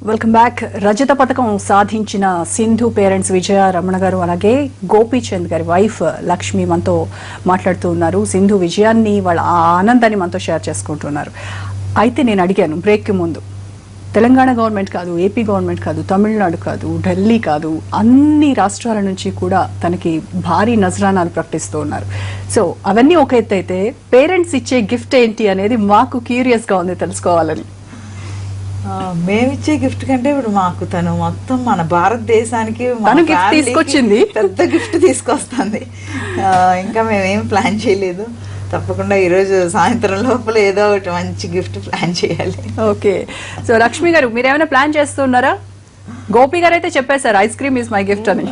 Welcome back. రజత పథకం సాధించిన సింధు పేరెంట్స్ విజయ రమణ గారు అలాగే గోపీచంద్ గారి వైఫ్ లక్ష్మి మనతో మాట్లాడుతూ ఉన్నారు. సింధు విజయాన్ని వాళ్ళ ఆనందాన్ని మనతో షేర్ చేసుకుంటున్నారు. అయితే నేను అడిగాను బ్రేక్కి ముందు, తెలంగాణ గవర్నమెంట్ కాదు, ఏపీ గవర్నమెంట్ కాదు, తమిళనాడు కాదు, ఢిల్లీ కాదు, అన్ని రాష్ట్రాల నుంచి కూడా తనకి భారీ నజరానాలు ప్రకటిస్తూ ఉన్నారు. సో అవన్నీ ఒక ఎత్తు అయితే పేరెంట్స్ ఇచ్చే గిఫ్ట్ ఏంటి అనేది మాకు క్యూరియస్గా ఉంది తెలుసుకోవాలని. మేమిచ్చే గిఫ్ట్ కంటే ఇప్పుడు మాకు తను మొత్తం మన భారతదేశానికి తీసుకొచ్చింది, పెద్ద గిఫ్ట్ తీసుకొస్తుంది. ఇంకా మేమేం ప్లాన్ చేయలేదు. తప్పకుండా ఈరోజు సాయంత్రం లోపల ఏదో ఒకటి మంచి గిఫ్ట్ ప్లాన్ చేయాలి. ఓకే, సో లక్ష్మి గారు మీరు ఏమైనా ప్లాన్ చేస్తున్నారా? గోపి గారు అయితే చెప్పేశారు ice cream is my gift అని.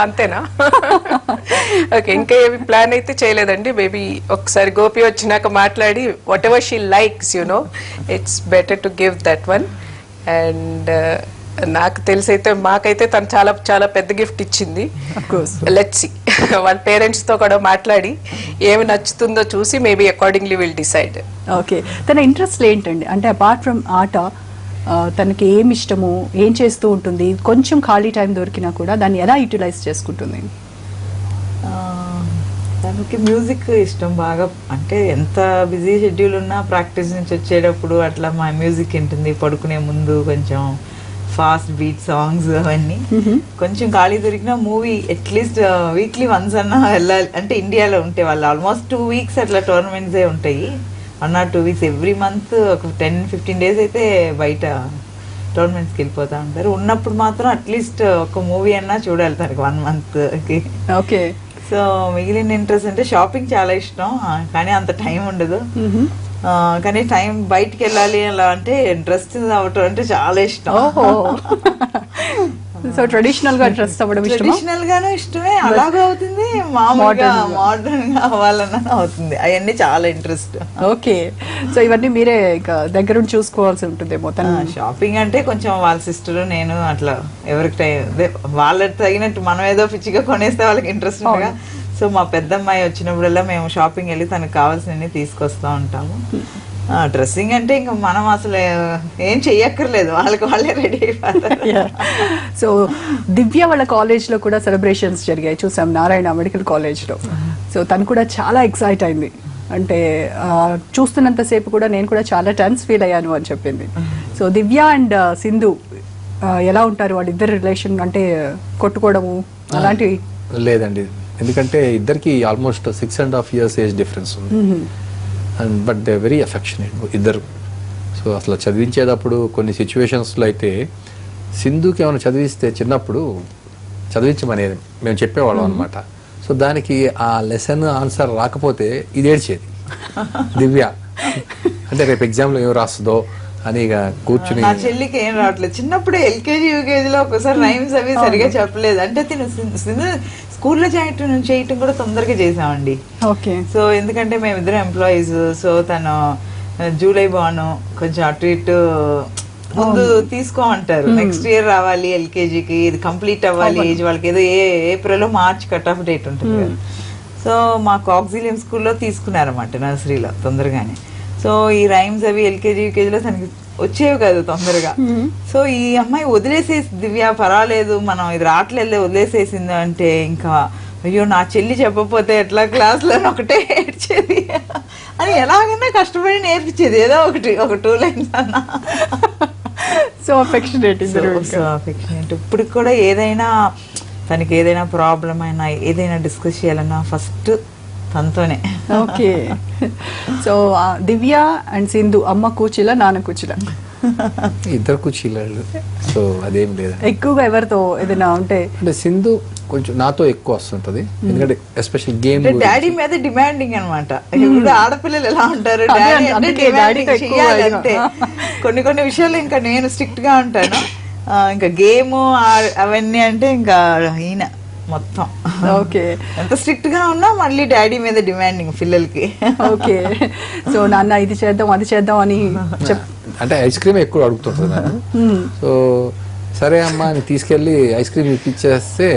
అంతేనా? ఓకే, ఇంకా ఏమి ప్లాన్ అయితే చేయలేదండి. మేబీ ఒకసారి గోపి వచ్చినాక మాట్లాడి what ever she likes it's better to give that one. And నాకు తెలిసైతే మాకైతే తను చాలా చాలా పెద్ద గిఫ్ట్ ఇచ్చింది. లెట్స్ సీ, వాళ్ళ పేరెంట్స్ తో కూడా మాట్లాడి ఏమి నచ్చుతుందో చూసి maybe accordingly will decide. Okay, తన ఇంట్రెస్ట్ ఏంటండి? అంటే అపార్ట్ ఫ్రమ్ ఆట తనకి ఏమి ఇష్టము, ఏం చేస్తూ ఉంటుంది, కొంచెం ఖాళీ టైం దొరికినా కూడా దాన్ని ఎలా యూటిలైజ్ చేసుకుంటుంది? తనకి మ్యూజిక్ ఇష్టం బాగా. అంటే ఎంత బిజీ షెడ్యూల్ ఉన్నా ప్రాక్టీస్ నుంచి వచ్చేటప్పుడు అట్లా మా మ్యూజిక్ ఉంటుంది. పడుకునే ముందు కొంచెం ఫాస్ట్ బీట్ సాంగ్స్ అవన్నీ. కొంచెం ఖాళీ దొరికిన మూవీ అట్లీస్ట్ వీక్లీ వన్స్ అన్నా వెళ్ళాలి. అంటే ఇండియాలో ఉంటే వాళ్ళు ఆల్మోస్ట్ 2 weeks అట్లా టోర్నమెంట్సే ఉంటాయి. 1 or 2 weeks ఎవ్రీ మంత్ ఒక 10-15 days అయితే బయట టోర్నమెంట్స్కి వెళ్ళిపోతూ ఉంటారు. ఉన్నప్పుడు మాత్రం అట్లీస్ట్ ఒక మూవీ అన్నా చూడాలి తనకి 1 monthకి. ఓకే, సో మిగిలిన ఇంట్రెస్ట్ అంటే షాపింగ్ చాలా ఇష్టం, కానీ అంత టైం ఉండదు. కానీ టైం బయటికి వెళ్ళాలి అలా అంటే డ్రెస్ అవ్వటం అంటే చాలా ఇష్టం. సో ట్రెడిషనల్ గా డ్రెస్ అవ్వడం ఇష్టం. ట్రెడిషనల్ గాను ఇష్టమే, అలాగే అవుతుంది. మామూలుగా మోడర్న్ గా అవ్వాలన్నా అవుతుంది. అవన్నీ చాలా ఇంట్రెస్ట్. ఓకే, సో ఇవన్నీ మీరే ఇంకా దగ్గరుండి చూసుకోవాల్సి ఉంటుంది మొత్తం. షాపింగ్ అంటే కొంచెం వాళ్ళ సిస్టర్ నేను అట్లా ఎవరికి వాళ్ళకి తగినట్టు మనం ఏదో పిచ్చిగా కొనేస్తే వాళ్ళకి ఇంట్రెస్ట్ ఉండగా. సో మా పెద్దమ్మాయి వచ్చినప్పుడల్లా మేము షాపింగ్ వెళ్ళి తనకు కావాల్సినవి తీసుకొస్తూ ఉంటాము. డ్రెస్సింగ్ అంటే ఇంకా మనం అసలు ఏం చెయ్యక్కర్లేదు, వాళ్ళే రెడీ అయిపోతారు. సో దివ్య వాళ్ళ కాలేజ్లో కూడా సెలబ్రేషన్స్ జరిగాయి, చూసాం నారాయణ మెడికల్ కాలేజ్లో. సో తను కూడా చాలా ఎక్సైట్ అయింది. అంటే చూస్తున్నంతసేపు కూడా నేను కూడా చాలా టెన్స్ ఫీల్ అయ్యాను అని చెప్పింది. సో దివ్య అండ్ సింధు ఎలా ఉంటారు? వాళ్ళిద్దరు రిలేషన్ అంటే కొట్టుకోవడము అలాంటివి లేదండి, ఎందుకంటే ఇద్దరికి ఆల్మోస్ట్ 6.5 years ఏజ్ డిఫరెన్స్ ఉంది. And but they very affectionate ఇద్దరు. సో అసలు చదివించేటప్పుడు కొన్ని సిచ్యువేషన్స్లో అయితే సింధుకి ఏమైనా చదివిస్తే చిన్నప్పుడు చదివించమనేది మేము చెప్పేవాళ్ళం అనమాట. సో దానికి ఆ లెసన్ ఆన్సర్ రాకపోతే ఇది ఏడ్చేది దివ్య. అంటే రేపు ఎగ్జామ్లో ఏం రాస్తుందో అని ఇక కూర్చుని. నా చెల్లికి ఏం రావట్లేదు. చిన్నప్పుడే LKG UKG లో ఒకసారి రైమ్స్ అవి సరిగా చెప్పలేదు. అంటే తిను స్కూల్లో చేయటం కూడా తొందరగా చేసామండి. ఓకే, సో ఎందుకంటే మేమిద్దరం ఎంప్లాయీస్. సో తను జూలై బాను కొంచెం అటు ఇటు ముందు తీసుకోమంటారు. నెక్స్ట్ ఇయర్ రావాలి LKGకి, ఇది కంప్లీట్ అవ్వాలి ఏజ్ వాళ్ళకి. ఏదో April March cut off date ఉంటుంది కదా. సో మాకు ఆక్సిలియం స్కూల్లో తీసుకున్నారన్నమాట నర్సరీలో తొందరగానే. సో ఈ రైమ్స్ అవి LKG UKGలో తనకి వచ్చేవి కాదు తొందరగా. సో ఈ అమ్మాయి వదిలేసేసి దివ్య పర్వాలేదు మనం ఇది రావట్లేదు వదిలేసేసింది అంటే ఇంకా అయ్యో నా చెల్లి చెప్పకపోతే ఎట్లా క్లాస్లో ఒకటే ఏడ్చేది అని ఎలాగైనా కష్టపడి నేర్పించేది ఏదో ఒక 2 lines అన్నా. So affectionate. ఇప్పుడు కూడా ఏదైనా తనకి ఏదైనా ప్రాబ్లం అయినా ఏదైనా డిస్కస్ చేయాలన్నా ఫస్ట్ తనతోనే. Okay, so Divya and Sindhu అమ్మ కూచిలా నాన్న కూచిలా? ఇద్దరు కూర్చీలాడు. సో అదేం లేదు, ఎక్కువగా ఎవరితో ఏదైనా ఉంటే అంటే సింధు కొంచెం నాతో ఎక్కువ వస్తుంటది. ఎందుకంటే ఎస్పెషల్ గేమ్ డాడీ మీద డిమాండింగ్ అనమాట. ఇప్పుడు ఆడపిల్లలు ఎలా ఉంటారు, డాడీ అంటే డిమాండింగ్ చేయాలంటే కొన్ని విషయాలు ఇంకా నేను స్ట్రిక్ట్ గా ఉంటాను. ఇంకా గేమ్ అవన్నీ అంటే ఇంకా ఈయన మొత్తం. ఓకే, ఎంత స్ట్రిక్ట్ గా ఉన్నా మళ్ళీ డాడీ మీద డిమాండింగ్ పిల్లలకి. ఓకే, సో నాన్న ఇది చేద్దాం అది చేద్దాం అని అంటే ఐస్ క్రీమ్ ఎక్కువ అడుగుతుంటుంది నేను. సో సరే అమ్మ అని తీసుకెళ్ళి ఐస్ క్రీమ్ ఇప్పించేస్తే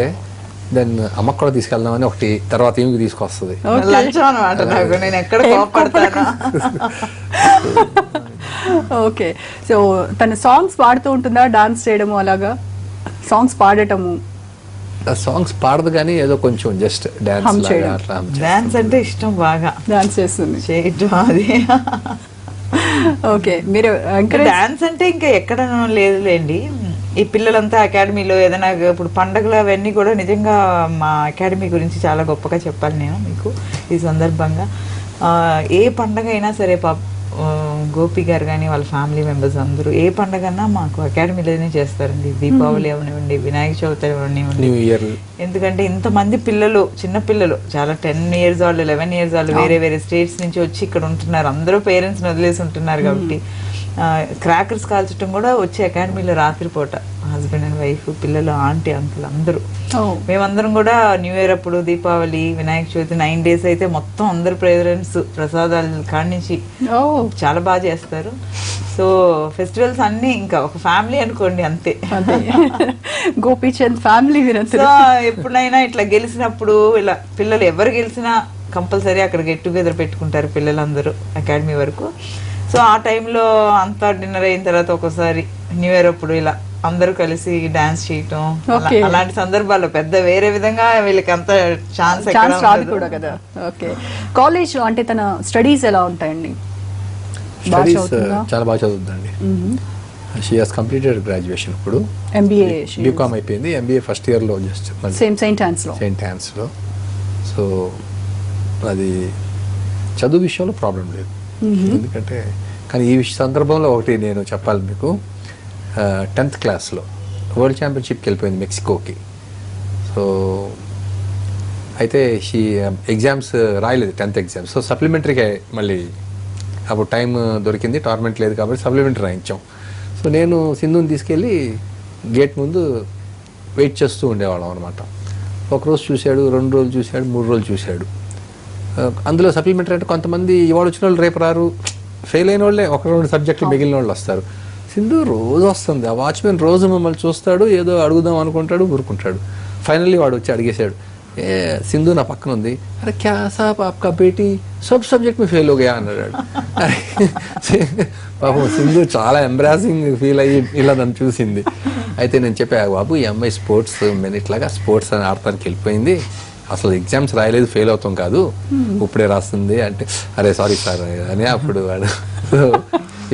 దెన్ అమ్మకు కూడా తీసుకెళ్దామని ఒకటి తర్వాత ఏమి తీసుకొస్తుంది. లంచం అనమాట నాకు, నేను ఎక్కడ కోపడతాను. ఓకే, సో తన సాంగ్స్ పాడుతూ ఉంటుందా, డాన్స్ చేయడము అలాగా, సాంగ్స్ పాడటము? సాంగ్స్ పాడదు కానీ ఏదో కొంచెం జస్ట్ Hum డాన్స్ చేయడం. అట్లా hum డాన్స్ అంటే ఇష్టం బాగా డాన్స్ చేస్తుంది. చేయటం అది. ఓకే, మీరు ఎంకరేజ్ డాన్స్ అంటే ఇంకా ఎక్కడ లేదులేండి. ఈ పిల్లలంతా అకాడమీలో ఏదైనా ఇప్పుడు పండగలు అవన్నీ కూడా నిజంగా మా అకాడమీ గురించి చాలా గొప్పగా చెప్పాలి నేను మీకు ఈ సందర్భంగా. ఏ పండగ అయినా సరే గోపి గారు కానీ వాళ్ళ ఫ్యామిలీ మెంబర్స్ అందరూ ఏ పండగన్నా మాకు అకాడమీలోనే చేస్తారండి. దీపావళి అవనివ్వండి, వినాయక చవితి అవనివ్వండి. న్యూ ఇయర్ ఎందుకంటే ఇంతమంది పిల్లలు, చిన్న పిల్లలు, చాలా 10 years వాళ్ళు, 11 years వాళ్ళు వేరే వేరే స్టేట్స్ నుంచి వచ్చి ఇక్కడ ఉంటున్నారు. అందరూ పేరెంట్స్ని వదిలేసి ఉంటున్నారు కాబట్టి క్రాకర్స్ కాల్చడం కూడా వచ్చి అకాడమీలో రాత్రిపూట హస్బెండ్ అండ్ వైఫ్, పిల్లలు, ఆంటీ, అంకుల్ అందరూ మేమందరం కూడా న్యూ ఇయర్ అప్పుడు, దీపావళి, వినాయక చవితి 9 days అయితే మొత్తం అందరు పేరెంట్స్ ప్రసాదాల కాడి నుంచి చాలా బాగా చేస్తారు. సో ఫెస్టివల్స్ అన్ని ఇంకా ఒక ఫ్యామిలీ అనుకోండి అంతే. గోపీచంద్ ఫ్యామిలీ. సో ఎప్పుడైనా ఇట్లా గెలిచినప్పుడు ఇలా పిల్లలు ఎవరు గెలిచినా కంపల్సరీ అక్కడ గెట్ టుగెదర్ పెట్టుకుంటారు పిల్లలందరూ అకాడమీ వరకు. సో ఆ టైంలో అంతా డిన్నర్ అయిన తర్వాత ఒకసారి న్యూ ఇయర్ అప్పుడు ఇలా అందరూ కలిసి డాన్స్ చేయటం, అలాంటి సందర్భాల్లో పెద్ద వేరే విధంగా వీళ్ళకి అంత ఛాన్స్ రాదు కూడా కదా. ఓకే, కాలేజ్ లో అంటే తన స్టడీస్ ఎలా ఉంటాయండి? స్టడీస్ చాలా బాగా చదువుతుందండి. She has completed graduation. ఇప్పుడు ఎంబీఏ బీకామ్ అయిపోయింది. ఎంబీఏ ఫస్ట్ ఇయర్లో జస్ట్ సెయింట్ ఆన్స్లో. సో అది చదువు విషయంలో ప్రాబ్లం లేదు. ఎందుకంటే కానీ ఈ సందర్భంలో ఒకటి నేను చెప్పాలి మీకు. 10th క్లాస్లో వరల్డ్ ఛాంపియన్షిప్కి వెళ్ళిపోయింది మెక్సికోకి. సో అయితే షీ ఎగ్జామ్స్ రాయలేదు, 10th ఎగ్జామ్స్. సో సప్లిమెంటరీగా మళ్ళీ అప్పుడు టైం దొరికింది, టోర్నమెంట్ లేదు కాబట్టి సప్లిమెంటరీ రాయించాం. సో నేను సింధుని తీసుకెళ్ళి గేట్ ముందు వెయిట్ చేస్తూ ఉండేవాళ్ళం అనమాట. ఒకరోజు చూశాడు, 2 రోజులు చూశాడు, 3 రోజులు చూశాడు. అందులో సప్లిమెంటరీ అంటే కొంతమంది ఇవాళ వచ్చిన వాళ్ళు రేపు రారు, ఫెయిల్ అయిన వాళ్ళే 1-2 సబ్జెక్టులు మిగిలిన వాళ్ళు వస్తారు. సింధు రోజు వస్తుంది. ఆ వాచ్మెన్ రోజు మమ్మల్ని చూస్తాడు, ఏదో అడుగుదాం అనుకుంటాడు, ఊరుకుంటాడు. ఫైనల్లీ వాడు వచ్చి అడిగేశాడు, సింధు నా పక్కన ఉంది, అరే క్యా సాబ్ ఆప్కా బేటీ సబ్ సబ్జెక్ట్ మీ ఫెయిల్ హోగా అన్నాడు. పాపం సింధు చాలా ఎంబ్రాసింగ్ ఫీల్ అయ్యి ఇలా నన్ను చూసింది. అయితే నేను చెప్పా, బాబు ఈ అమ్మాయి స్పోర్ట్స్ ఇట్లాగా స్పోర్ట్స్ అని ఆడటానికి వెళ్ళిపోయింది, అసలు ఎగ్జామ్స్ రాయలేదు, ఫెయిల్ అవుతాం కాదు, ఇప్పుడే రాస్తుంది అంటే, అరే సారీ సార్ అని అప్పుడు వాడు.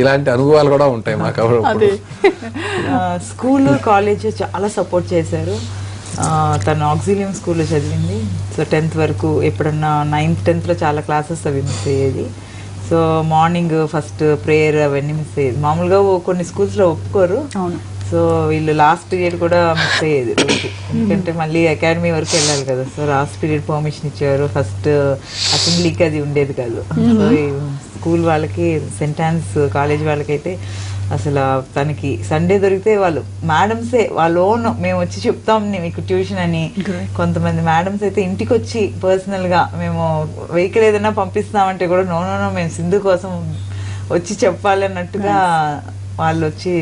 ఇలాంటి అనుభవాలు కూడా ఉంటాయి మాకు. అప్పుడు స్కూల్ కాలేజ్ చాలా సపోర్ట్ చేశారు. తను ఆక్సిలియం స్కూల్లో చదివింది. సో 10th వరకు ఎప్పుడన్నా 9th 10th చాలా క్లాసెస్ అవి మిస్ అయ్యేది. సో మార్నింగ్ ఫస్ట్ ప్రేయర్ అవన్నీ మిస్ అయ్యేది. మామూలుగా కొన్ని స్కూల్స్లో ఒప్పుకోరు. సో వీళ్ళు లాస్ట్ పీరియడ్ కూడా మిస్ అయ్యేది రోజు, ఎందుకంటే మళ్ళీ అకాడమీ వరకు వెళ్ళాలి కదా. సో లాస్ట్ పీరియడ్ పర్మిషన్ ఇచ్చారు. ఫస్ట్ అసెంబ్లీకి అది ఉండేది కాదు. సో స్కూల్ వాళ్ళకి, సెయింట్ ఆన్స్ కాలేజ్ వాళ్ళకైతే అసలు తనకి సండే దొరికితే వాళ్ళు మేడమ్సే వాళ్ళ ఓన్, మేము వచ్చి చెప్తాం మీకు ట్యూషన్ అని. కొంతమంది మేడమ్స్ అయితే ఇంటికి వచ్చి పర్సనల్గా మేము వెహికల్ ఏదైనా పంపిస్తామంటే కూడా నో మేము సింధు కోసం వచ్చి చెప్పాలి అన్నట్టుగా వాళ్ళు వచ్చి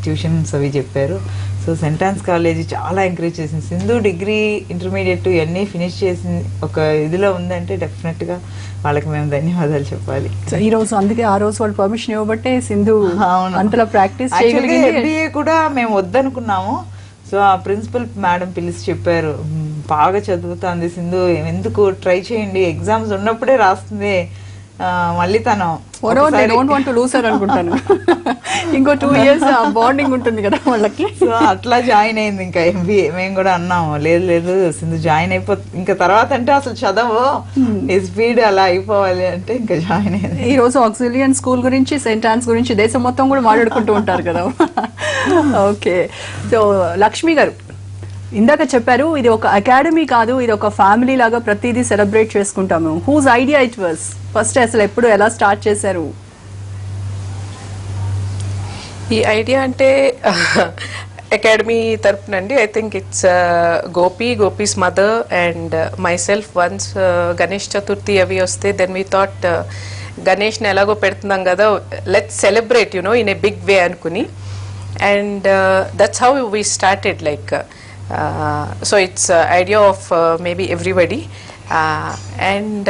ట్యూషన్స్ అవి చెప్పారు. సో సెయింట్ ఆన్స్ కాలేజీ చాలా ఎంకరేజ్ చేసింది. సింధు డిగ్రీ, ఇంటర్మీడియట్ ఇవన్నీ ఫినిష్ చేసింది ఒక ఇదిలో ఉందంటే డెఫినెట్గా వాళ్ళకి మేము ధన్యవాదాలు చెప్పాలి. ఈ రోజు అందుకే ఆ రోజు వాళ్ళు పర్మిషన్ ఇవ్వబట్టే సింధు అంతలా ప్రాక్టీస్ చేయగలిగింది. ఎంబీఏ కూడా మేము వద్దనుకున్నాము. సో ఆ ప్రిన్సిపల్ మేడం పిలిచి చెప్పారు, బాగా చదువుతుంది సింధు, ఎందుకు ట్రై చేయండి, ఎగ్జామ్స్ ఉన్నప్పుడే రాస్తుంది, మళ్ళీ తను అనుకుంటాను ఇంకో 2 years బాండింగ్ ఉంటుంది కదా వాళ్ళకి. సో అట్లా జాయిన్ అయింది ఇంకా ఎంబీఏ. మేము కూడా అన్నాము, లేదు సింధు జాయిన్ ఇంకా తర్వాత అంటే అసలు చదవు, స్పీడ్ అలా అయిపోవాలి అంటే ఇంకా జాయిన్ అయింది. ఈ రోజు ఆక్సిలియన్ స్కూల్ గురించి, సెయింట్ ఆన్స్ గురించి దేశం మొత్తం కూడా మాట్లాడుకుంటూ ఉంటారు కదా. ఓకే, సో లక్ష్మి గారు ఇందాక చెప్పారు ఇది ఒక అకాడమీ కాదు, ఇది ఒక ఫ్యామిలీ లాగా ప్రతిదీ సెలబ్రేట్ చేసుకుంటాము. Whose idea it was? First అసలు ఎప్పుడు ఎలా స్టార్ట్ చేశారు ఈ ఐడియా? అంటే అకాడమీ తరపునండి. I think it's Gopi's mother and myself. Once Ganesh Chaturthi అవి వస్తే దెన్ వీ థాట్ గణేష్ని ఎలాగో పెడుతున్నాం కదా, let's celebrate in a big way అనుకుని. And that's how we started. Like so it's idea of maybe everybody. And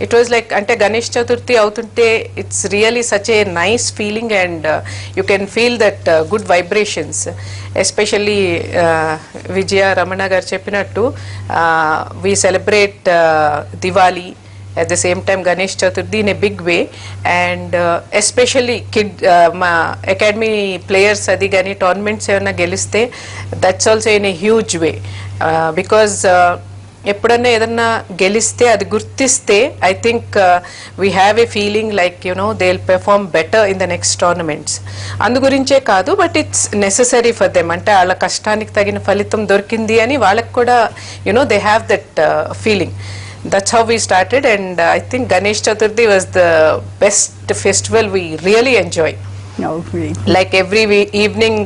it was like అంటే గణేష్ చతుర్థి అవుతుంటే it's really such a nice feeling and you can feel that good vibrations. Especially Vijaya Ramana garu చెప్పినట్టు we celebrate Diwali at the same time Ganesh Chaturthi in a big way, and especially ma academy players adi gani tournaments evana geliste, that's also in a huge way, because ఎప్పుడన్నా ఏదన్నా గెలిస్తే అది గుర్తిస్తే I think we have a feeling like they will perform better in the next tournaments. అందు గురించే కాదు, but it's necessary for them. అంటే వాళ్ళ కష్టానికి తగిన ఫలితం దొరికింది అని వాళ్ళకి కూడా they have that feeling. That's how we started, and I think Ganesh Chaturthi was the best festival we really enjoy. Okay. Like every evening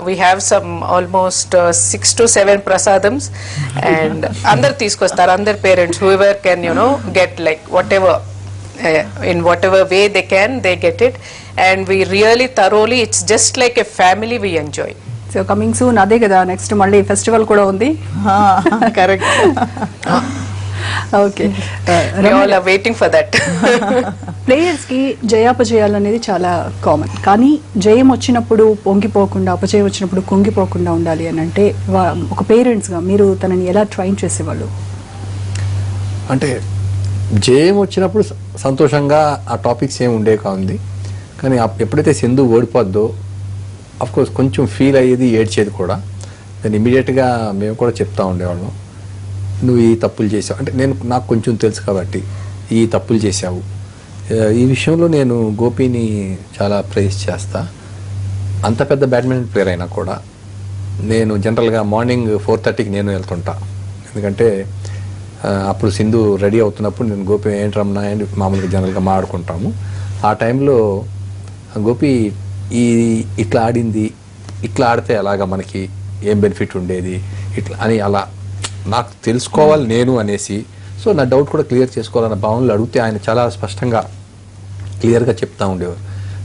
we have some almost 6 to 7 prasadams, and andar teeskostar, andar parents, whoever can get like whatever in whatever way they can, they get it, and we really thoroughly, it's just like a family, we enjoy. So coming soon అదే కదా, next మళ్ళీ festival కూడా ఉంది. Correct. Okay, We all are waiting for that. Players కి జయాపజయాలు అనేది చాలా common, కానీ జయం వచ్చినప్పుడు పొంగిపోకుండా, అపజయం వచ్చినప్పుడు కుంగిపోకుండా ఉండాలి అని అంటే ఒక పేరెంట్స్ గా మీరు తనని ఎలా ట్రైన్ చేసేవాళ్ళు? అంటే జయం వచ్చినప్పుడు సంతోషంగా ఆ టాపిక్స్ ఏమి ఉండే కాదు, కానీ ఎప్పుడైతే సింధు ఓడిపోద్దో అఫ్కోర్స్ కొంచెం ఫీల్ అయ్యేది, ఏడ్చేది కూడా. దాన్ని ఇమీడియట్గా మేము కూడా చెప్తా ఉండేవాళ్ళం, నువ్వు ఈ తప్పులు చేసావు అంటే, నాకు కొంచెం తెలుసు కాబట్టి ఈ తప్పులు చేసావు. ఈ విషయంలో నేను గోపిని చాలా ప్రైజ్ చేస్తా. అంత పెద్ద బ్యాడ్మింటన్ ప్లేయర్ అయినా కూడా నేను జనరల్గా మార్నింగ్ 4:30కి నేను వెళ్తుంటా, ఎందుకంటే అప్పుడు సింధు రెడీ అవుతున్నప్పుడు నేను గోపి ఏంటి రమణ అని మామూలుగా జనరల్గా మాట్లాడుకుంటాము. ఆ టైంలో గోపి ఇట్లా ఆడింది, ఇట్లా ఆడితే అలాగా మనకి ఏం బెనిఫిట్ ఉండేది ఇట్లా అని, అలా నాకు తెలుసుకోవాలి నేను అనేసి, సో నా డౌట్ కూడా క్లియర్ చేసుకోవాలన్న భావనలు అడిగితే ఆయన చాలా స్పష్టంగా క్లియర్గా చెప్తా ఉండేవారు.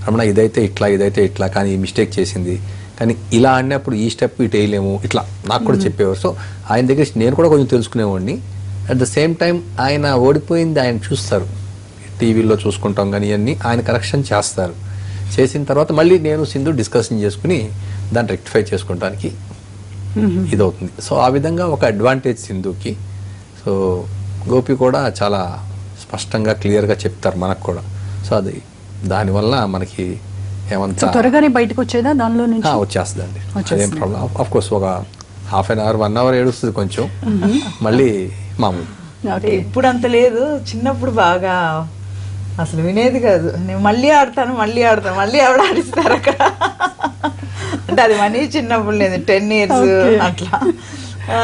రమణ ఇదైతే ఇట్లా, ఇదైతే ఇట్లా, కానీ ఈ మిస్టేక్ చేసింది, కానీ ఇలా ఆడినప్పుడు ఈ స్టెప్ ఇటు వేయలేము, ఇట్లా నాకు కూడా చెప్పేవారు. సో ఆయన దగ్గర నేను కూడా కొంచెం తెలుసుకునేవాడిని. అట్ ద సేమ్ టైం ఆయన ఓడిపోయింది ఆయన చూస్తారు, టీవీలో చూసుకుంటాం, కానీ ఇవన్నీ ఆయన కరెక్షన్ చేస్తారు. చేసిన తర్వాత మళ్ళీ నేను సింధు డిస్కషన్ చేసుకుని దాన్ని రెక్టిఫై చేసుకుంటానికి ఇదవుతుంది. సో ఆ విధంగా ఒక అడ్వాంటేజ్ సింధుకి. సో గోపి కూడా చాలా స్పష్టంగా క్లియర్గా చెప్తారు మనకు కూడా. సో అది దానివల్ల మనకి ఏమంతా త్వరగానే బయటకు వచ్చేదా దానిలో నుంచి? వచ్చేస్తుందండి, అదేం ప్రాబ్లం. ఆఫ్ కోర్స్ ఒక హాఫ్ అన్ అవర్ 1 అవర్ ఏడుస్తుంది కొంచెం, మళ్ళీ మామూలు. ఇప్పుడు అంత లేదు, చిన్నప్పుడు బాగా అసలు వినేది కాదు. నేను మళ్ళీ ఆడతాను మళ్ళీ ఆవిడ ఆడిస్తారు అక్కడ. అంటే అది మనీ చిన్నప్పుడు లేదు, 10 years అట్లా,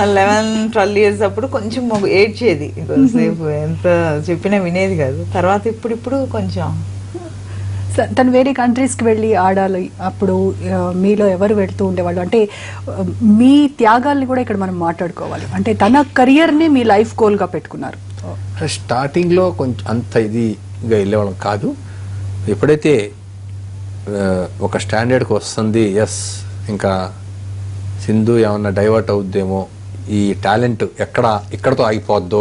11-12 years అప్పుడు కొంచెం ఏడ్చేది కొంతసేపు, ఎంత చెప్పినా వినేది కాదు. తర్వాత ఇప్పుడు కొంచెం. తను వేరే కంట్రీస్కి వెళ్ళి ఆడాలి, అప్పుడు మీలో ఎవరు వెళ్తూ ఉండేవాళ్ళు? అంటే మీ త్యాగాల్ని కూడా ఇక్కడ మనం మాట్లాడుకోవాలి. అంటే తన కెరియర్ని మీ లైఫ్ గోల్గా పెట్టుకున్నారు. స్టార్టింగ్లో కొంచెం అంత ఇదిగా వెళ్ళేవాళ్ళం కాదు. ఎప్పుడైతే ఒక స్టాండర్డ్కి వస్తుంది, ఎస్ ఇంకా సింధు ఏమన్నా డైవర్ట్ అవుద్దేమో, ఈ టాలెంట్ ఇక్కడతో ఆగిపోద్దో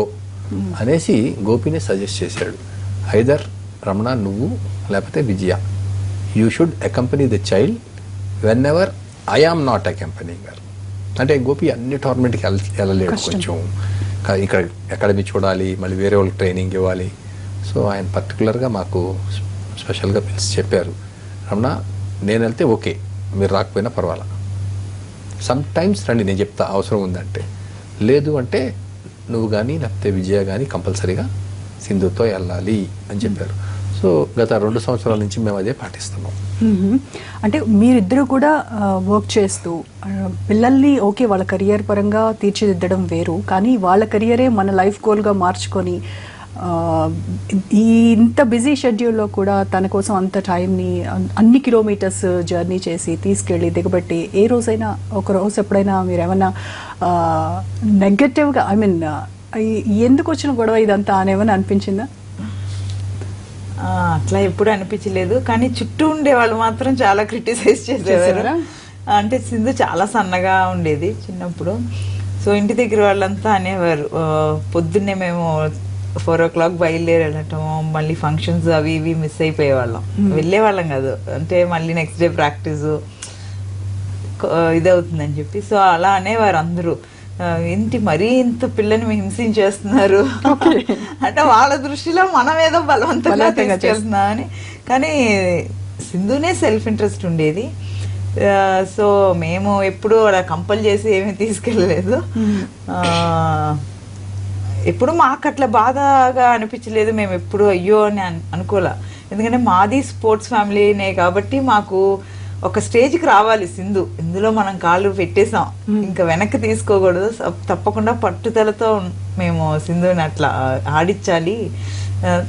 అనేసి గోపిని సజెస్ట్ చేశాడు. ఐదర్ రమణ నువ్వు లేకపోతే Vijaya, you should accompany the child whenever I am not accompanying her. అంటే గోపి అన్ని టోర్నమెంట్కి వెళ్ళలేడు, కొంచెం ఇక్కడ అకాడమీ చూడాలి, మళ్ళీ వేరే వాళ్ళకి ట్రైనింగ్ ఇవ్వాలి. సో ఆయన పర్టికులర్గా మాకు స్పెషల్గా పిలిచి చెప్పారు, రమణ నేను వెళ్తే ఓకే, మీరు రాకపోయినా పర్వాలా, సమ్ టైమ్స్ రండి నేను చెప్తా అవసరం ఉందంటే, లేదు అంటే నువ్వు కానీ లేకపోతే విజయ కానీ కంపల్సరీగా సింధుతో వెళ్ళాలి అని చెప్పారు. సో గత 2 సంవత్సరాల నుంచి మేము అదే పాటిస్తున్నాం. అంటే మీరిద్దరూ కూడా వర్క్ చేస్తూ పిల్లల్ని ఓకే వాళ్ళ కెరియర్ పరంగా తీర్చిదిద్దడం వేరు, కానీ వాళ్ళ కెరియరే మన లైఫ్ గోల్గా మార్చుకొని ఈ ఇంత బిజీ షెడ్యూల్లో కూడా తన కోసం అంత టైంని అన్ని కిలోమీటర్స్ జర్నీ చేసి తీసుకెళ్ళి దిగబెట్టి, ఏ రోజైనా ఒక రోజు ఎప్పుడైనా మీరు ఏమన్నా నెగటివ్గా ఎందుకు వచ్చిన గొడవ ఇదంతా అని ఏమైనా అనిపించిందా? అట్లా ఎప్పుడు అనిపించలేదు, కానీ చుట్టూ ఉండే వాళ్ళు మాత్రం చాలా క్రిటిసైజ్ చేసేవారు. అంటే సింధు చాలా సన్నగా ఉండేది చిన్నప్పుడు, సో సో ఇంటి దగ్గర వాళ్ళంతా అనేవారు పొద్దున్నే మేము 4 o'clock బయలుదేరి వెళ్ళటం, మళ్ళీ ఫంక్షన్స్ అవి ఇవి మిస్ అయిపోయేవాళ్ళం, వెళ్ళేవాళ్ళం కాదు, అంటే మళ్ళీ నెక్స్ట్ డే ప్రాక్టీస్ ఇదవుతుందని చెప్పి. సో అలా అనేవారు అందరూ, ఏంటి మరీ ఇంత పిల్లని హింసించేస్తున్నారు అంటే వాళ్ళ దృష్టిలో మనం ఏదో బలవంతంగా తీసుకెళ్తున్నాం అని. కానీ సింధునే సెల్ఫ్ ఇంట్రెస్ట్ ఉండేది. సో మేము ఎప్పుడు అలా కంపల్ చేసి ఏమీ తీసుకెళ్ళలేదు. ఎప్పుడు మాకు అట్లా బాధగా అనిపించలేదు, మేము ఎప్పుడు అయ్యో అని అనుకోలే. ఎందుకంటే మాది స్పోర్ట్స్ ఫ్యామిలీనే కాబట్టి మాకు ఒక స్టేజ్కి రావాలి సింధు, ఇందులో మనం కాళ్ళు పెట్టేసాం, ఇంకా వెనక్కి తీసుకోకూడదు, తప్పకుండా పట్టుదలతో మేము సింధుని అట్లా ఆడించాలి,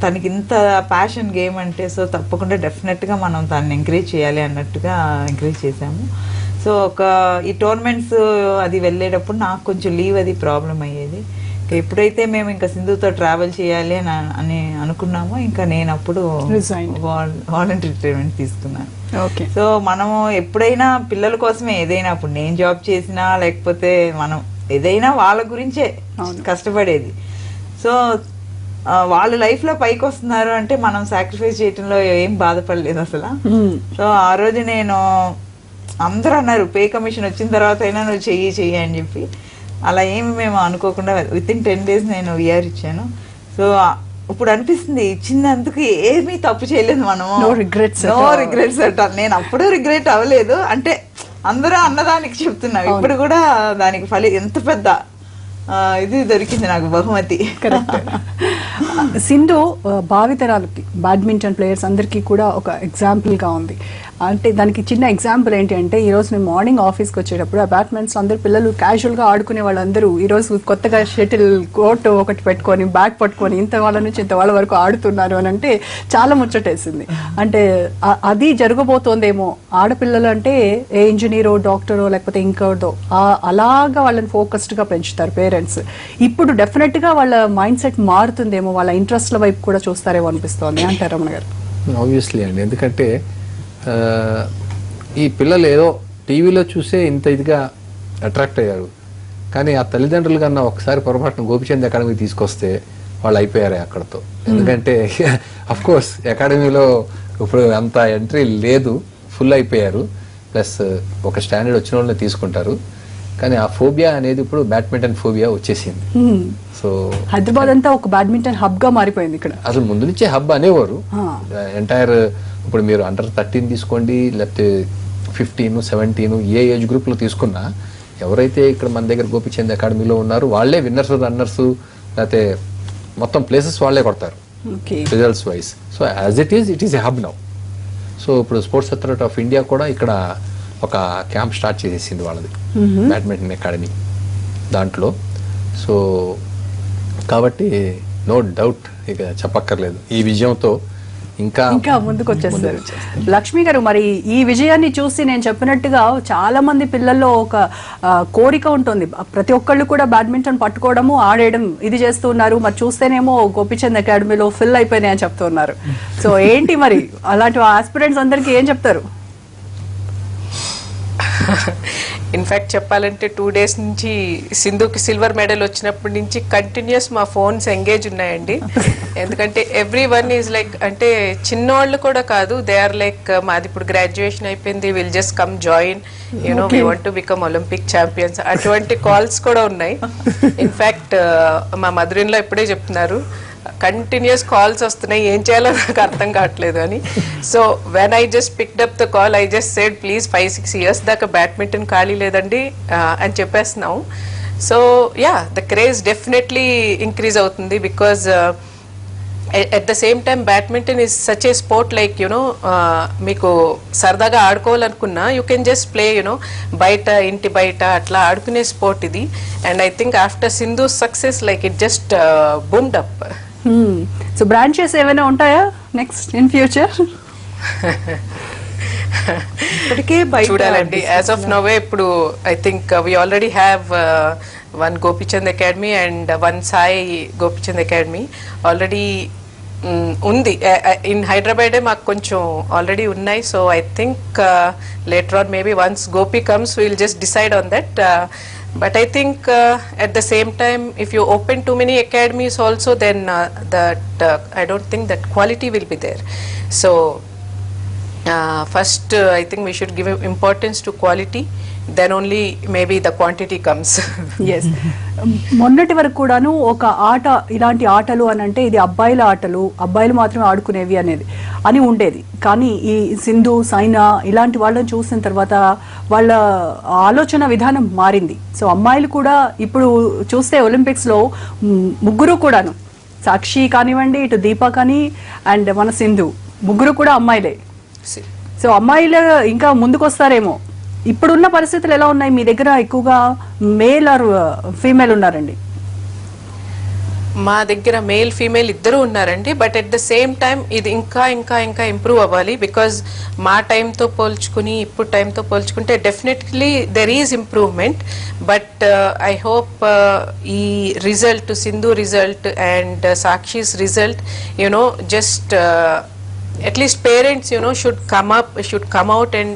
తనకి ఇంత ప్యాషన్ గేమ్ అంటే, సో తప్పకుండా డెఫినెట్గా మనం తనని ఎంకరేజ్ చేయాలి అన్నట్టుగా ఎంకరేజ్ చేసాము. సో ఈ టోర్నమెంట్స్ అది వెళ్ళేటప్పుడు నాకు కొంచెం లీవ్ అది ప్రాబ్లం అయ్యేది. ఎప్పుడైతే మేము ఇంకా సింధుతో ట్రావెల్ చేయాలి అని అనుకున్నామో, ఇంకా నేను అప్పుడు వాలంటరీ రిటైర్మెంట్ తీసుకున్నాను. సో మనము ఎప్పుడైనా పిల్లల కోసమే ఏదైనా, అప్పుడు నేను జాబ్ చేసినా లేకపోతే మనం ఏదైనా వాళ్ళ గురించే కష్టపడేది. సో వాళ్ళు లైఫ్ లో పైకి వస్తున్నారు అంటే మనం సాక్రిఫైస్ చేయటంలో ఏం బాధపడలేదు అసలు. సో ఆ రోజు నేను, అందరూ అన్నారు పే కమిషన్ వచ్చిన తర్వాత అయినా నువ్వు చెయ్యి అని చెప్పి, అలా ఏమి మేము అనుకోకుండా వితిన్ 10 days నేను విఆర్ ఇచ్చాను. సో ఇప్పుడు అనిపిస్తుంది ఇచ్చినందుకు ఏమీ తప్పు చేయలేదు మనము, నో రిగ్రెట్స్ అట. నేను అప్పుడు రిగ్రెట్ అవ్వలేదు, అంటే అందరూ అన్నదానికి చెప్తున్నా, ఇప్పుడు కూడా దానికి ఎంత పెద్ద ఇది దొరికింది నాకు బహుమతి. సింధు భావితరాలకి బ్యాడ్మింటన్ ప్లేయర్స్ అందరికీ కూడా ఒక ఎగ్జాంపుల్ గా ఉంది. అంటే దానికి చిన్న ఎగ్జాంపుల్ ఏంటి అంటే, ఈరోజు నేను మార్నింగ్ ఆఫీస్కి వచ్చేటప్పుడు ఆ బ్యాడ్మింటన్స్ అందరు పిల్లలు క్యాజువల్గా ఆడుకునే వాళ్ళందరూ ఈరోజు కొత్తగా షటిల్ కోర్ట్ ఒకటి పెట్టుకొని బ్యాట్ పట్టుకొని ఇంత వాళ్ళ నుంచి ఇంత వాళ్ళ వరకు ఆడుతున్నారు అని అంటే చాలా ముచ్చటేసింది. అంటే అది జరగబోతోందేమో, ఆడపిల్లలు అంటే ఏ ఇంజనీరో డాక్టరో లేకపోతే ఇంకోదో అలాగా వాళ్ళని ఫోకస్డ్గా పెంచుతారు పేరెంట్స్. ఇప్పుడు డెఫినెట్గా వాళ్ళ మైండ్ సెట్ మారుతుందేమో, వాళ్ళ ఇంట్రెస్ట్ల వైపు కూడా చూస్తారేమో అనిపిస్తోంది అంటారు రమణ గారు. ఆబ్వియస్లీ అండి, ఎందుకంటే ఈ పిల్లలు ఏదో టీవీలో చూసే ఇంత ఇదిగా అట్రాక్ట్ అయ్యారు, కానీ ఆ తల్లిదండ్రులు కన్నా ఒకసారి పొరపాటున గోపిచంద్ అకాడమీ తీసుకొస్తే వాళ్ళు అయిపోయారు అక్కడతో. ఎందుకంటే అఫ్ కోర్స్ అకాడమీలో ఇప్పుడు అంత ఎంట్రీ లేదు, ఫుల్ అయిపోయారు, ప్లస్ ఒక స్టాండర్డ్ వచ్చిన వాళ్ళని తీసుకుంటారు, కానీ ఆ ఫోబియా అనేది ఇప్పుడు బ్యాడ్మింటన్ ఫోబియా వచ్చేసింది. సో హైదరాబాద్ అంతా ఒక బ్యాడ్మింటన్ హబ్ గా మారిపోయింది. ఇక్కడ అసలు ముందు నుంచే హబ్ అనేవారు. ఎంటైర్ ఇప్పుడు మీరు అండర్ 13 తీసుకోండి, లేకపోతే 15, 17 ఏ ఏజ్ గ్రూప్ లో తీసుకున్నా, ఎవరైతే ఇక్కడ మన దగ్గర గోపిచంద్ అకాడమీలో ఉన్నారు వాళ్ళే విన్నర్స్ రన్నర్స్, లేకపోతే మొత్తం ప్లేసెస్ వాళ్ళే కొడతారు results wise. So as it is a hub now. So ఇప్పుడు స్పోర్ట్స్ అథారిటీ ఆఫ్ ఇండియా కూడా ఇక్కడ ఒక క్యాంప్ స్టార్ట్ చేసేసింది వాళ్ళది, బ్యాడ్మింటన్ అకాడమీ దాంట్లో. సో కాబట్టి నో డౌట్ ఇక చెప్పక్కర్లేదు, ఈ విజయంతో ఇంకా ముందుకు వచ్చేస్తారు. లక్ష్మి గారు, మరి ఈ విజయాన్ని చూసి నేను చెప్పినట్టుగా చాలా మంది పిల్లల్లో ఒక కోరిక ఉంటుంది, ప్రతి ఒక్కళ్ళు కూడా బ్యాడ్మింటన్ పట్టుకోవడము ఆడేయడం ఇది చేస్తున్నారు. మరి చూస్తేనేమో గోపిచంద్ అకాడమీలో ఫిల్ అయిపోయినాయి అని చెప్తున్నారు. సో ఏంటి మరి అలాంటి ఆస్పిరెంట్స్ అందరికీ ఏం చెప్తారు? ఇన్ఫ్యాక్ట్ చెప్పాలంటే 2 days నుంచి సింధుకి సిల్వర్ మెడల్ వచ్చినప్పటి నుంచి కంటిన్యూస్ మా ఫోన్స్ ఎంగేజ్ ఉన్నాయండి. ఎందుకంటే ఎవ్రీ వన్ ఈజ్ లైక్, అంటే చిన్నోళ్ళు కూడా కాదు, దే ఆర్ లైక్ మాది ఇప్పుడు గ్రాడ్యుయేషన్ అయిపోయింది, will just come join, you know we want to become Olympic champions, అటువంటి కాల్స్ కూడా ఉన్నాయి. ఇన్ఫ్యాక్ట్ మా మదర్ ఇన్ లా ఇప్పుడే చెప్తున్నారు, కంటిన్యూస్ కాల్స్ వస్తున్నాయి, ఏం చేయాలో నాకు అర్థం కావట్లేదు అని. So when I just picked up the call, I just said please 5-6 years దాకా బ్యాడ్మింటన్ ఖాళీ లేదండి అని చెప్పేస్తున్నాం. So yeah, the craze definitely increase అవుతుంది, because at the same time badminton is such a sport, like you know మీకు సరదాగా ఆడుకోవాలనుకున్నా you can just play, you know బయట ఇంటి బయట అట్లా ఆడుకునే స్పోర్ట్ ఇది. And I think after Sindhu success like it just boomed up. So branches ఏమైనా ఉంటాయా నెక్స్ట్ ఇన్ ఫ్యూచర్? చూడాలండి. యాజ్ ఆఫ్ నౌ ఇప్పుడు I think we already have one Gopichand Academy and one Sai Gopichand Academy already ఉంది. In హైదరాబాదే మాకు కొంచెం already ఉన్నాయి. So I think later on maybe once Gopi comes will just decide on that. But I think at the same time, if you open too many academies also, then I don't think that quality will be there. So first, I think we should give importance to quality. Then only maybe the quantity comes. Yes మొన్నటి వరకు కూడాను ఒక ఆట, ఇలాంటి ఆటలు అని అంటే ఇది అబ్బాయిల ఆటలు, అబ్బాయిలు మాత్రమే ఆడుకునేవి అని ఉండేది. కానీ ఈ సింధు, సైనా ఇలాంటి వాళ్ళని చూసిన తర్వాత వాళ్ళ ఆలోచన విధానం మారింది. సో అమ్మాయిలు కూడా ఇప్పుడు చూస్తే ఒలింపిక్స్లో ముగ్గురు కూడాను, సాక్షి కానివ్వండి, ఇటు దీపా కానీ అండ్ మన సింధు, ముగ్గురు కూడా అమ్మాయిలే. సో అమ్మాయిలు ఇంకా ముందుకు వస్తారేమో. ఇప్పుడున్న పరిస్థితులు ఎలా ఉన్నాయి మీ దగ్గర? ఎక్కువగా మేల్ ఆర్ ఫీమేల్ ఉన్నారండి? మా దగ్గర మేల్ ఫీమేల్ ఇద్దరు ఉన్నారండి. But at the same time ఇది ఇంకా ఇంకా ఇంకా ఇంప్రూవ్ అవ్వాలి. బికాజ్ మా టైంతో పోల్చుకుని ఇప్పుడు టైంతో పోల్చుకుంటే definitely there is improvement. But I hope ఈ result, Sindhu result and Sakshi's result, just at least parents should come out and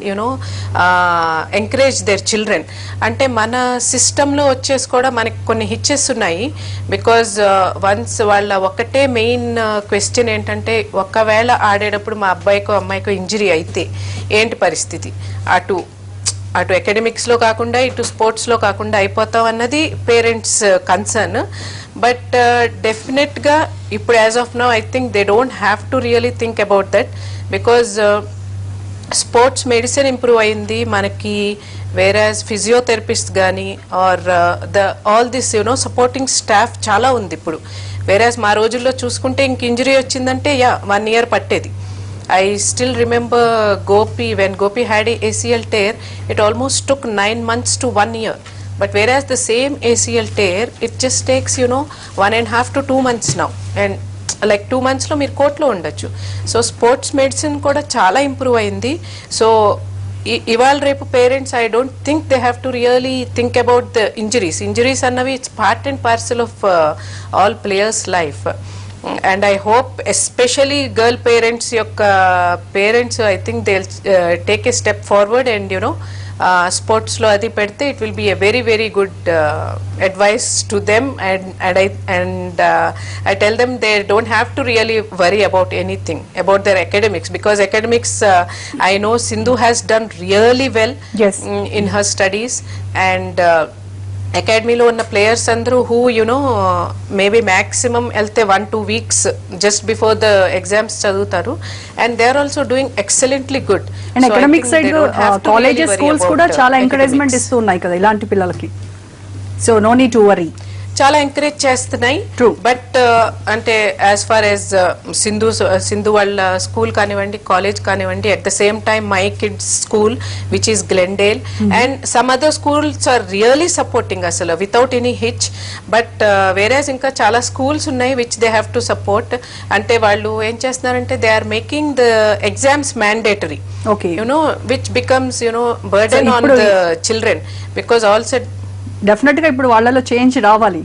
encourage their children. అంటే మన సిస్టంలో వచ్చేసి కూడా మనకి కొన్ని హిచ్చెస్ ఉన్నాయి. బికాజ్ వన్స్ వాళ్ళ ఒకటే మెయిన్ క్వశ్చన్ ఏంటంటే, ఒకవేళ ఆడేటప్పుడు మా అబ్బాయికో అమ్మాయికో ఇంజరీ అయితే ఏంటి పరిస్థితి, అటు అకాడమిక్స్లో కాకుండా ఇటు స్పోర్ట్స్లో కాకుండా అయిపోతాం అన్నది పేరెంట్స్ కన్సర్న్. బట్ డెఫినెట్గా ఇప్పుడు as of now I think they don't have to really think about that. Because sports medicine improve అయింది మనకి, వేరాజ్ ఫిజియోథెరపిస్ట్ కానీ are all this supporting staff చాలా ఉంది ఇప్పుడు. వేరాజ్ మా రోజుల్లో చూసుకుంటే ఇంక ఇంజరీ వచ్చిందంటే 1 year పట్టేది. I still remember Gopi, when Gopi had a ACL tear, it almost took 9 months to 1 year. But whereas the same ACL tear, it just takes 1.5 to 2 months now. And like 2 months lo meer court lo undachu. So sports medicine kuda chala improve ayindi. So ival repu parents, I don't think they have to really think about the injuries annavi, it's part and parcel of all players life. And I hope especially girl parents yokka parents, I think they'll take a step forward and sports lo adi pedte it will be a very very good advice to them. And I tell them they don't have to really worry about anything about their academics, because academics I know Sindhu has done really well. Yes. In her studies. And అకాడమీలో ఉన్న players అందరూ who maybe maximum వెళ్తే 1-2 weeks just before the exams చదువుతారు. And they are also doing excellently good. And academic side colleges, schools కూడా చాలా encouragement ఇస్తూ ఉన్నాయి కదా ఇలాంటి పిల్లలకి. So no need to worry, చాలా ఎంకరేజ్ చేస్తున్నాయి. బట్ అంటే యాజ్ ఫార్ యాజ్ సింధు వాళ్ళ స్కూల్ కానివ్వండి, కాలేజ్ కానివ్వండి, at the same time my kids school which is Glendale and some other schools are really supporting అసలు without any hitch. But whereas ఇంకా చాలా schools ఉన్నాయి which they have to support. అంటే వాళ్ళు ఏం చేస్తున్నారంటే they are making the exams mandatory, which becomes burden on the children. Because also definite గా ఇప్పుడు వాళ్ళలో చేంజ్ రావాలి,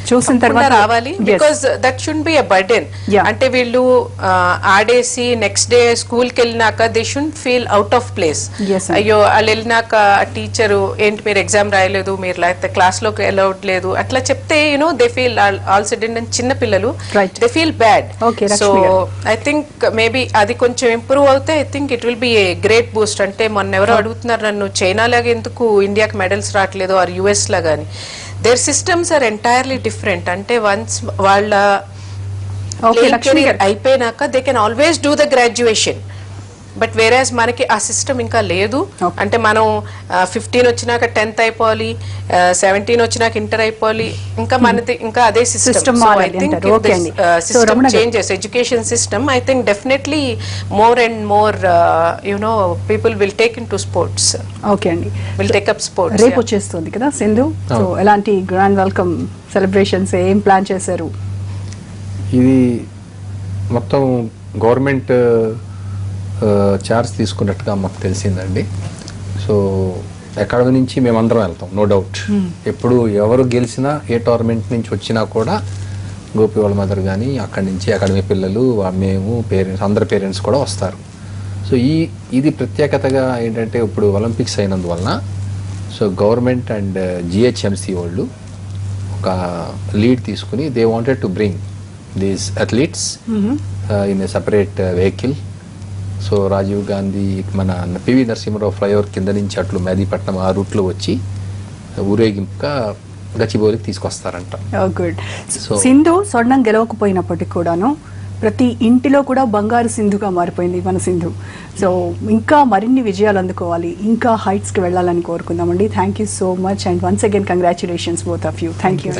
చూసిన తర్వాత రావాలి. Because that should be a burden. అంటే వీళ్ళు ఆడేసి నెక్స్ట్ డే స్కూల్ కి వెళ్ళినాక they should feel out of place. అయ్యో వాళ్ళు వెళ్ళినాక టీచరు ఏంటి మీరు ఎగ్జామ్ రాయలేదు, మీరు లేకపోతే క్లాస్ లోకి అలౌడ్ లేదు అట్లా చెప్తే దే ఫీల్ ఆల్ సడన్ చిన్న పిల్లలు they feel bad. So I think maybe అది కొంచెం ఇంప్రూవ్ అవుతే I think it will be a great Boost. అంటే మొన్న ఎవరో అడుగుతున్నారు నన్ను, చైనా లాగా ఎందుకు ఇండియాకి మెడల్స్ రావట్లేదు ఆర్ యుఎస్ లాగాని. their systems are entirely different. Ante once వాళ్ళ అయిపోయినాక they can always do the graduation. But whereas మనకి ఆ సిస్టమ్ ఇంకా లేదు. అంటే మనం 15 వచ్చినాక 10th అయిపోవాలి, 17 వచ్చినాక ఇంటర్ అయిపోవాలి, ఇంకా మనది ఇంకా అదే system. I think system changes, education system, I think definitely more and more people will take in to sports. Okay అండి, విల్ టేక్ అప్ స్పోర్ట్స్. రేపు వచ్చేస్తుంది కదా సింధు, సో ఎలాంటి గ్రాండ్ వెల్కమ్ సెలబ్రేషన్స్ ఏం ప్లాన్ చేశారు? ఇది మొత్తం గవర్నమెంట్ చార్జ్ తీసుకున్నట్టుగా మాకు తెలిసిందండి. సో అకాడమీ నుంచి మేమందరం వెళ్తాం, నో డౌట్. ఎప్పుడు ఎవరు గెలిచినా ఏ టోర్నమెంట్ నుంచి వచ్చినా కూడా గోపి వాళ్ళ మదర్ కానీ అక్కడి నుంచి అకాడమీ పిల్లలు, మేము పేరెంట్స్, అందరు పేరెంట్స్ కూడా వస్తారు. సో ఇది ప్రత్యేకతగా ఏంటంటే ఇప్పుడు Olympics అయినందువలన so government and GHMC వాళ్ళు ఒక లీడ్ తీసుకుని they wanted to bring these athletes in a separate vehicle. So Rajiv Gandhi మన పివి నరసింహరావు ఫ్లైఓవర్ కింద నుంచి అట్లు మెహదీపట్నం ఆ రూట్లో వచ్చి ఊరేగింపుగా గచ్చిబౌలికి తీసుకొస్తారంట. గుడ్. సింధు స్వర్ణం గెలవకపోయినప్పటికీ కూడాను ప్రతి ఇంటిలో కూడా బంగారు సింధుగా మారిపోయింది మన సింధు. సో ఇంకా మరిన్ని విజయాలు అందుకోవాలి, ఇంకా హైట్స్కి వెళ్ళాలని కోరుకుందామండి. Thank you so much and once again congratulations both of you. Thank you.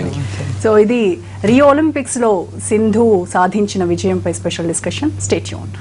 So ఇది రియో ఒలింపిక్స్లో సింధు సాధించిన విజయంపై స్పెషల్ డిస్కషన్. Stay tuned.